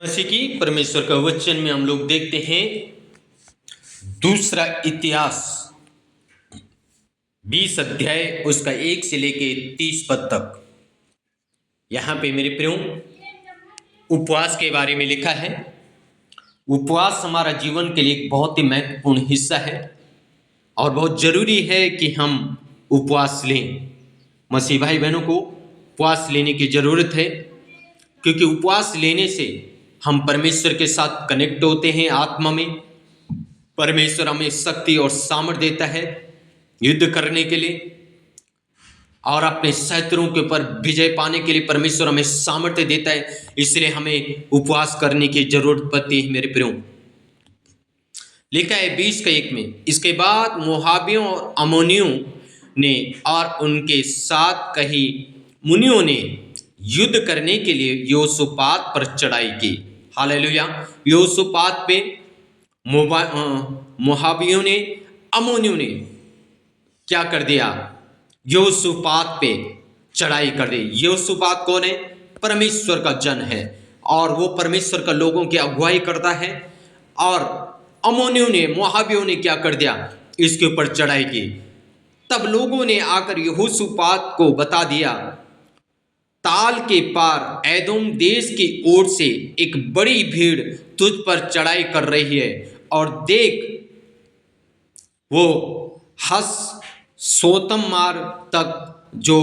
मसीह की परमेश्वर का वचन में हम लोग देखते हैं दूसरा इतिहास 20 अध्याय उसका 1 से लेके 30 पद तक। यहाँ पे मेरे प्रियो उपवास के बारे में लिखा है। उपवास हमारा जीवन के लिए एक बहुत ही महत्वपूर्ण हिस्सा है और बहुत जरूरी है कि हम उपवास लें। मसीह भाई बहनों को उपवास लेने की जरूरत है, क्योंकि उपवास लेने से हम परमेश्वर के साथ कनेक्ट होते हैं आत्मा में। परमेश्वर हमें शक्ति और सामर्थ्य देता है युद्ध करने के लिए, और अपने शत्रुओं के ऊपर विजय पाने के लिए परमेश्वर हमें सामर्थ्य देता है। इसलिए हमें उपवास करने की जरूरत पड़ती है मेरे प्रियो। लिखा है 20:1 में, इसके बाद मोआबियों और अम्मोनियों ने और उनके साथ कई मुनियों ने युद्ध करने के लिए यहोशापात पर चढ़ाई की। हालेलुया। यहोशापात पे मोआबियों ने, अम्मोनियों ने क्या कर दिया? यहोशापात पे चढ़ाई कर दी। यहोशापात कौन है? परमेश्वर का जन है, और वो परमेश्वर का लोगों की अगुवाई करता है। और अम्मोनियों ने, मोआबियों ने क्या कर दिया? इसके ऊपर चढ़ाई की। तब लोगों ने आकर यहोशापात को बता दिया, ताल के पार एदोम देश की ओर से एक बड़ी भीड़ तुझ पर चढ़ाई कर रही है, और देख वो हस सोतमार तक, जो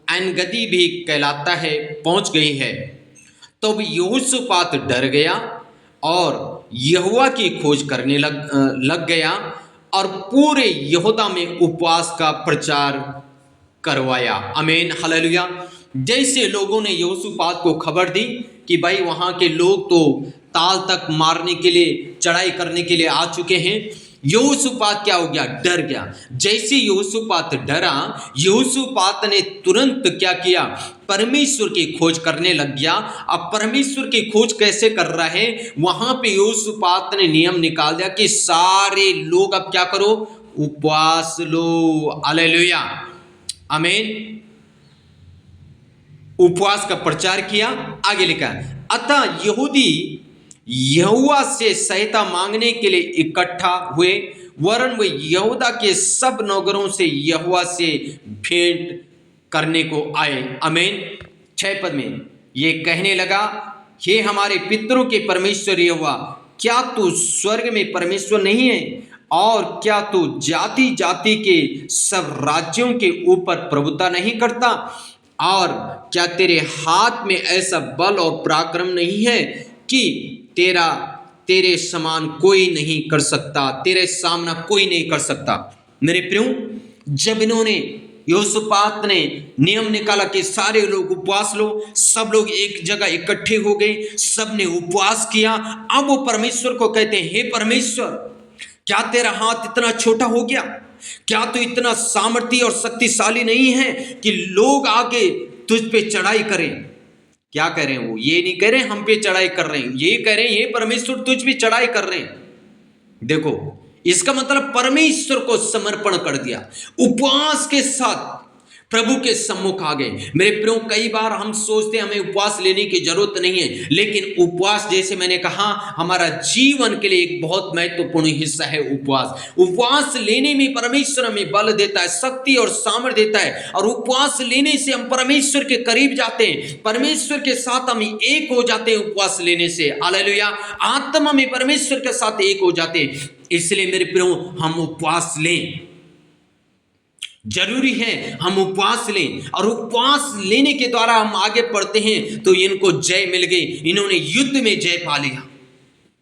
एनगदी भी कहलाता है, पहुंच गई है। तब यहोशापात डर गया और यहोवा की खोज करने लग गया, और पूरे यहूदा में उपवास का प्रचार करवाया। आमीन, हालेलुया। जैसे लोगों ने यहोशापात को खबर दी कि भाई वहां के लोग तो ताल तक मारने के लिए, चढ़ाई करने के लिए आ चुके हैं, यहोशापात क्या हो गया? डर गया। जैसे यहोशापात डरा, यहोशापात ने तुरंत क्या किया? परमेश्वर की खोज करने लग गया। अब परमेश्वर की खोज कैसे कर रहा है? वहां पे यहोशापात ने नियम निकाल दिया कि सारे लोग अब क्या करो? उपवास लो। हालेलुया, आमीन। उपवास का प्रचार किया। आगे लिखा, अतः यहूदी यहोवा से सहायता मांगने के लिए इकट्ठा हुए, वरन वे यहूदा के सब नगरों से यहोवा से भेंट करने को आए। आमीन। 6 पद में ये कहने लगा, हे हमारे पितरों के परमेश्वर यहोवा, क्या तू स्वर्ग में परमेश्वर नहीं है? और क्या तू जाति जाति के सब राज्यों के ऊपर प्रभुता नहीं करता? और क्या तेरे हाथ में ऐसा बल और पराक्रम नहीं है कि तेरे समान कोई नहीं कर सकता, तेरे सामना कोई नहीं कर सकता? मेरे प्रियो, जब इन्होंने, यहोशापात ने नियम निकाला कि सारे लोग उपवास लो, सब लोग एक जगह इकट्ठे हो गए, सब ने उपवास किया। अब वो परमेश्वर को कहते हैं, हे परमेश्वर, क्या तेरा हाथ इतना छोटा हो गया? क्या तू इतना सामर्थी और शक्तिशाली नहीं है कि लोग आके तुझ पे चढ़ाई करें? क्या कह रहे हैं वो? ये नहीं कह रहे हम पे चढ़ाई कर रहे हैं, ये कह रहे हैं ये परमेश्वर तुझ पे चढ़ाई कर रहे हैं। देखो, इसका मतलब परमेश्वर को समर्पण कर दिया, उपवास के साथ प्रभु के सम्मुख आ गए। मेरे प्रियो, कई बार हम सोचते हैं हमें उपवास लेने की जरूरत नहीं है, लेकिन उपवास, जैसे मैंने कहा, हमारा जीवन के लिए एक बहुत महत्वपूर्ण हिस्सा है। उपवास, उपवास लेने में परमेश्वर हमें बल देता है, शक्ति और सामर्थ्य देता है, और उपवास लेने से हम परमेश्वर के करीब जाते हैं, परमेश्वर के साथ हम एक हो जाते हैं। उपवास लेने से, हालेलुया, आत्मा में परमेश्वर के साथ एक हो जाते हैं। इसलिए मेरे प्रियो, हम उपवास लें, जरूरी है हम उपवास लें, और उपवास लेने के द्वारा हम आगे बढ़ते हैं तो इनको जय मिल गई, इन्होंने युद्ध में जय पा लिया।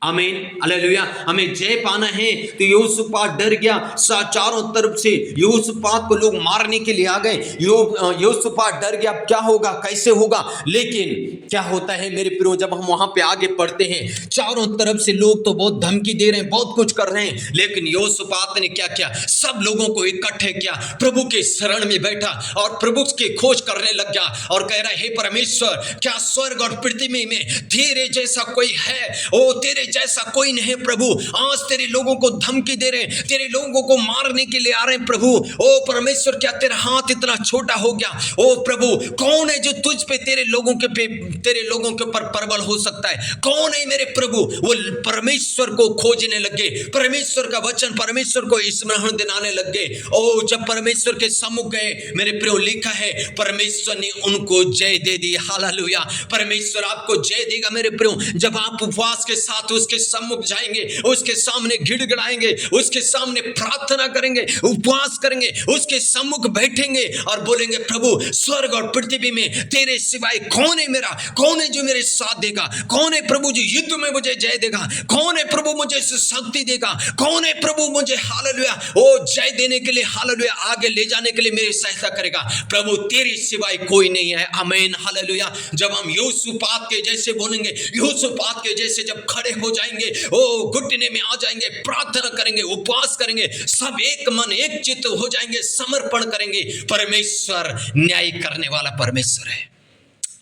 आमीन, हालेलुया। हमें जय पाना है तो यहोशापात डर गया। चारों तरफ से यहोशापात को लोग मारने के लिए आ गए। यहोशापात डर गया, क्या होगा, कैसे होगा? लेकिन क्या होता है मेरे प्रियो, जब हम वहां पे आगे बढ़ते हैं, चारों तरफ से लोग तो बहुत धमकी दे रहे हैं, बहुत कुछ कर रहे हैं, लेकिन यहोशापात ने क्या किया? सब लोगों को इकट्ठे किया, प्रभु के शरण में बैठा और प्रभु की खोज करने लग गया, और कह रहा है, हे परमेश्वर, क्या स्वर्ग और पृथ्वी में तेरे जैसा कोई है? ओ तेरे जैसा कोई नहीं प्रभु। आज तेरे लोगों को धमकी दे रहे, तेरे लोगों को मारने के लिए आ रहे हैं प्रभु। ओ परमेश्वर, क्या तेरा हाथ इतना छोटा हो गया? ओ प्रभु, कौन है जो तुझ पे तेरे लोगों के ऊपर प्रबल हो सकता है? कौन है मेरे प्रभु? वो परमेश्वर को खोजने लगे, परमेश्वर का वचन, परमेश्वर को स्मरण दिलाने लगे। ओ जब परमेश्वर के सम्मुख गए मेरे प्रियो, लिखा है परमेश्वर ने उनको जय दे दी। हालेलुया। परमेश्वर आपको जय देगा मेरे प्रियो, जब आप उपवास के साथ उसके सम्मुख जाएंगे, उसके सामने गिड़गिड़ाएंगे, उसके सामने प्रार्थना करेंगे, उपवास करेंगे, उसके सम्मुख बैठेंगे और बोलेंगे प्रभु, स्वर्ग और पृथ्वी में तेरे सिवाय कौन है मेरा? कौन है जो मेरे साथ देगा? कौन है प्रभु जो युद्ध में मुझे जय देगा? कौन है प्रभु मुझे शक्ति देगा? कौन है प्रभु मुझे हालेलुया ओ जय देने के लिए, हालेलुया आगे ले जाने के लिए मेरी सहायता करेगा? प्रभु तेरे सिवाय कोई नहीं है। आमीन, हालेलुया। जब हम यहोशूपात के जैसे बोलेंगे, यहोशूपात के जैसे जब खड़े हो जाएंगे, ओ घुटने में आ जाएंगे, प्रार्थना करेंगे, उपवास करेंगे, सब एक मन एक चित्त हो जाएंगे, समर्पण करेंगे, परमेश्वर न्याय करने वाला परमेश्वर है।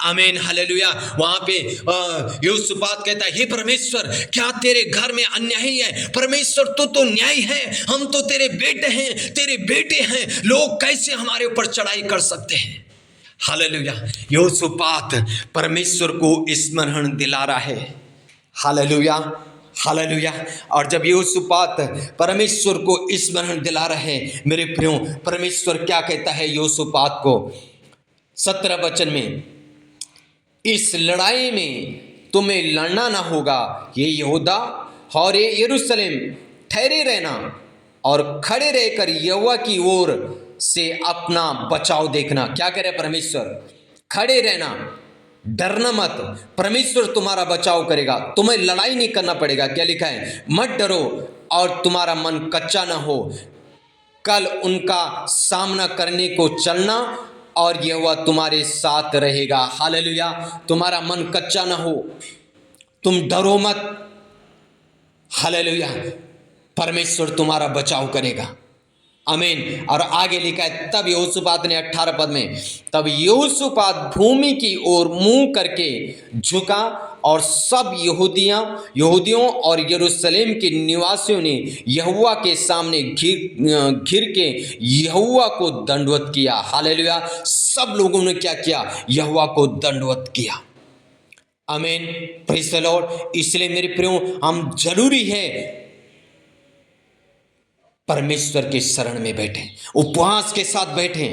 आमीन, हालेलुया। वहां पे यहोशूपात कहता है, हे परमेश्वर, क्या तेरे घर में अन्याय है? परमेश्वर तो न्याय है, हम तो तेरे बेटे हैं, लोग कैसे हमारे ऊपर चढ़ाई कर सकते हैं? हालेलुया। यहोशूपात परमेश्वर को स्मरण दिला रहा है। Hallelujah, hallelujah. और जब यहोशूपात परमेश्वर को स्मरण दिला रहे हैं मेरे प्रियो, परमेश्वर क्या कहता है यहोशूपात को 17 वचन में, इस लड़ाई में तुम्हें लड़ना ना होगा, ये यहूदा और ये यरूशलेम ठहरे रहना और खड़े रहकर यहोवा की ओर से अपना बचाव देखना। क्या कह रहे परमेश्वर? खड़े रहना, डरना मत, परमेश्वर तुम्हारा बचाव करेगा, तुम्हें लड़ाई नहीं करना पड़ेगा। क्या लिखा है? मत डरो और तुम्हारा मन कच्चा ना हो, कल उनका सामना करने को चलना और यहोवा तुम्हारे साथ रहेगा। हालेलुया। तुम्हारा मन कच्चा ना हो, तुम डरो मत। हालेलुया। परमेश्वर तुम्हारा बचाव करेगा। आमीन। और आगे लिखा है, तब यहोशूपात ने 18 पद में, तब यहोशूपात भूमि की ओर मुंह करके झुका और सब यहूदियों और यरूशलेम के निवासियों ने यहोवा के सामने घिर के यहोवा को दंडवत किया। हालेलुया। सब लोगों ने क्या किया? यहोवा को दंडवत किया। आमीन, प्रेज़ द लॉर्ड। इसलिए मेरे प्रियो, हम जरूरी है परमेश्वर के शरण में बैठे, उपवास के साथ बैठे।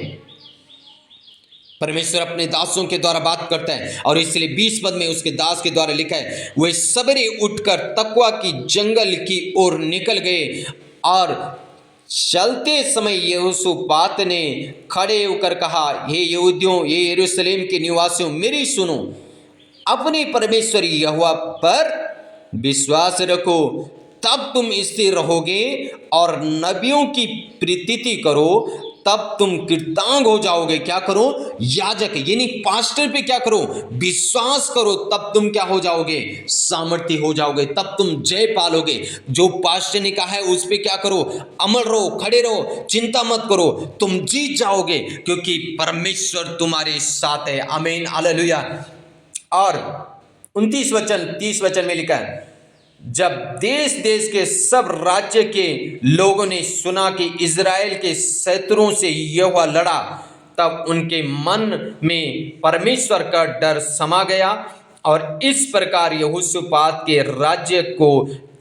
परमेश्वर अपने दासों के द्वारा बात करता है और इसलिए 20 पद में उसके दास के द्वारा लिखा है, वे सवेरे उठकर तकवा की जंगल की ओर निकल गए और चलते समय यहोशूपात ने खड़े होकर कहा, हे यहूदियों, ये यरूशलेम के निवासियों, मेरी सुनो, अपने परमेश्वर यहोवा पर विश्वास रखो, तब तुम स्थिर रहोगे और नबियों की प्रीति करो, तब तुम कृतांग हो जाओगे। क्या करो? याजक यानी पास्टर पे क्या करो? विश्वास करो, तब तुम क्या हो जाओगे? सामर्थ्य हो जाओगे, तब तुम जय पालोगे। जो पास्टर ने कहा है उस पे क्या करो? अमल रहो, खड़े रहो, चिंता मत करो, तुम जीत जाओगे क्योंकि परमेश्वर तुम्हारे साथ है। आमीन, हालेलुया। और 30 वचन में लिखा है, जब देश देश के सब राज्य के लोगों ने सुना कि इज़राइल के शत्रुओं से यहोवा लड़ा, तब उनके मन में परमेश्वर का डर समा गया और इस प्रकार यहोशूपात के राज्य को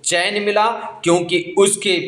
चैन मिला, क्योंकि उसके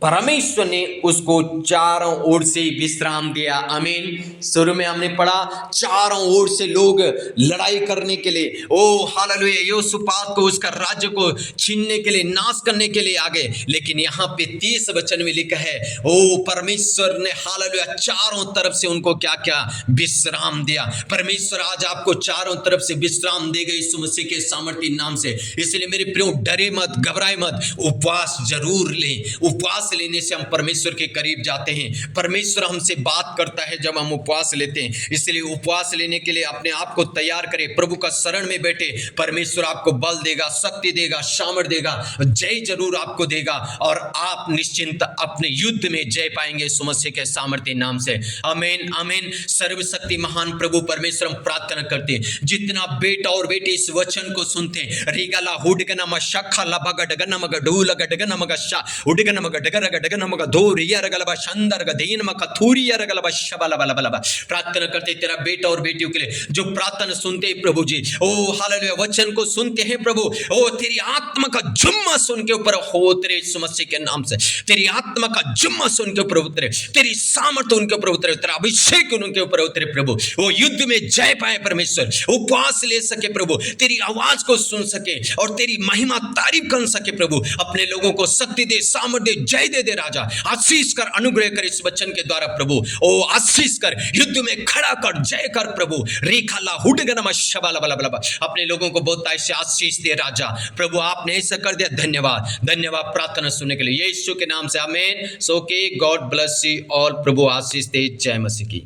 परमेश्वर ने उसको चारों ओर से विश्राम दिया। आमीन। शुरू में हमने पढ़ा चारों ओर से लोग लड़ाई करने के लिए, ओ हालेलुया, यहोशूपात को उसका राज्य को छीनने के लिए, नाश करने के लिए आ गए। लेकिन यहाँ पे 30 वचन में लिखा है, ओ परमेश्वर ने हालेलुया चारों तरफ से उनको क्या क्या? विश्राम दिया। परमेश्वर आज आपको चारों तरफ से विश्राम देगा यीशु मसीह के सामर्थ्य नाम से। इसलिए मेरे प्रियो, डरे मत, घबराए मत, उपवास जरूर लें। उपवास उपवास लेने से हम परमेश्वर के करीब जाते हैं। परमेश्वर हमसे बात करता है जब हम उपवास लेते हैं। इसलिए उपवास लेने के लिए अपने आप को तैयार करें, प्रभु का शरण में बैठे। परमेश्वर आपको बल देगा, शक्ति देगा, सामर्थ देगा, जय जरूर आपको देगा और आप निश्चिंत अपने युद्ध में जय पाएंगे यीशु मसीह के सामर्थ्य नाम से। आमीन आमीन। सर्वशक्ति महान प्रभु परमेश्वर, हम प्रार्थना करते हैं जितना बेटा और बेटी इस वचन को सुनते हैं, रिगला हुडगना मशखा लबग डगना मग ढूल गडगना मग शा उडगना मग डगर गडगना मग धोरिया रगलबा शंदर गदीन मग थूरिया रगलबा शबला बला बला। प्रार्थना करते तेरा बेटा और बेटियों के लिए जो प्रार्थना सुनते हैं प्रभु जी, ओ हालेलुया, वचन को सुनते हैं प्रभु, ओ तेरी आत्मा का जुम्मा सुन के ऊपर हो तेरे यीशु मसीह के नाम से। तेरी आत्मा का जुम्मा सुन के ऊपर उतरे, तेरी सामर्थ उनके ऊपर उतरे, तेरा अभिषेक उनके ऊपर उतरे प्रभु। वो युद्ध में जय पाए परमेश्वर, उपवास ले सके प्रभु, तेरी आवाज को सुन सके और तेरी महिमा तारीफ कर सके प्रभु। अपने लोगों को शक्ति दे, सामर्थ दे, जय दे राजा। आशीष कर, अनुग्रह कर इस वचन के द्वारा प्रभु। ओ आशीष कर, युद्ध में खड़ा कर, जय कर प्रभु। रेखाला हुडगना शबाला बला बला। अपने लोगों को बहुत ऐसे आशीष दे राजा। प्रभु आपने ऐसा कर दिया, धन्यवाद धन्यवाद। प्रार्थना सुनने के लिए यीशु के नाम से आमीन। सो के गॉड ब्लेस यू ऑल। प्रभु आशीष दे। जय मसीह की।